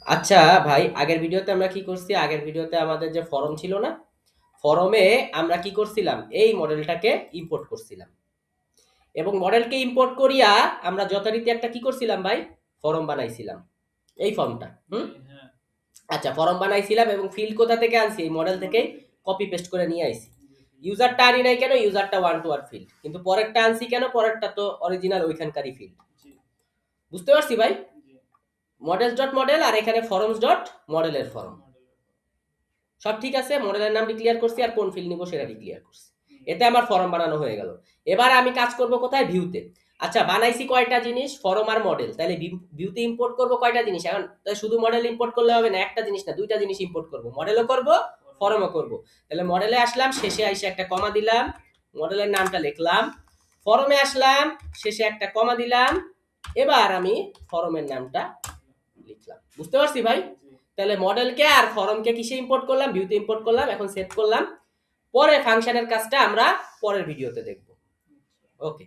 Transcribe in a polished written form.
আচ্ছা ভাই, আগের ভিডিওতে আমরা কি করছি? আগের ভিডিওতে আমাদের যে ফরম ছিল না? ফরমে আমরা কি করছিলাম? এই মডেলটাকে ইম্পোর্ট করছিলাম। এবং মডেলকে ইম্পোর্ট করিয়া আমরা যথারীতি একটা কি করছিলাম ভাই? ফরম বানাইছিলাম। এই ফর্মটা। আচ্ছা, ফরম বানাইছিলাম এবং ফিল্ড কোথা থেকে আনছি? এই মডেল থেকে কপি পেস্ট করে নিয়ে আইছি। ইউজারটা আনি নাই কেন? ইউজারটা ওয়ান টু ওয়ান ফিল্ড। কিন্তু পরেরটা আনছি কেন? পরেরটা তো অরিজিনাল ওইখানকারই ফিল্ড। বুঝতে পারছি ভাই? মডেলস ডট মডেল আর এখানে ফরমস ডট মডেলের ফর্ম। সব ঠিক আছে, মডেলের নাম ডিক্লিয়ার করছি আর কোন ফিল্ড নিব সেটা ডিক্লিয়ার করছি। এতে আমার ফর্ম বানানো হয়ে গেল। এবার আমি কাজ করব কোথায়? ভিউতে। আচ্ছা, বানাইছি কয়টা জিনিস? ফর্ম আর মডেল। তাহলে ভিউতে ইম্পোর্ট করব কয়টা জিনিস? এখন শুধু মডেল ইম্পোর্ট করলে হবে না, একটা জিনিস না, দুইটা জিনিস ইম্পোর্ট করব। মডেলও করব, ফর্মও করব। তাহলে মডেলে আসলাম, শেষে আইসে একটা কমা দিলাম, মডেলের নামটা লিখলাম। ফর্মে আসলাম, শেষে একটা কমা দিলাম। এবার আমি ফর্মের নামটা লিখলাম। বুঝতে পারছি ভাই? তাহলে মডেলকে আর ফর্মকে কিসে ইম্পোর্ট করলাম? ভিউতে ইম্পোর্ট করলাম। এখন সেভ করলাম। পরে ফাংশনের কাজটা আমরা পরের ভিডিওতে দেখব। ওকে।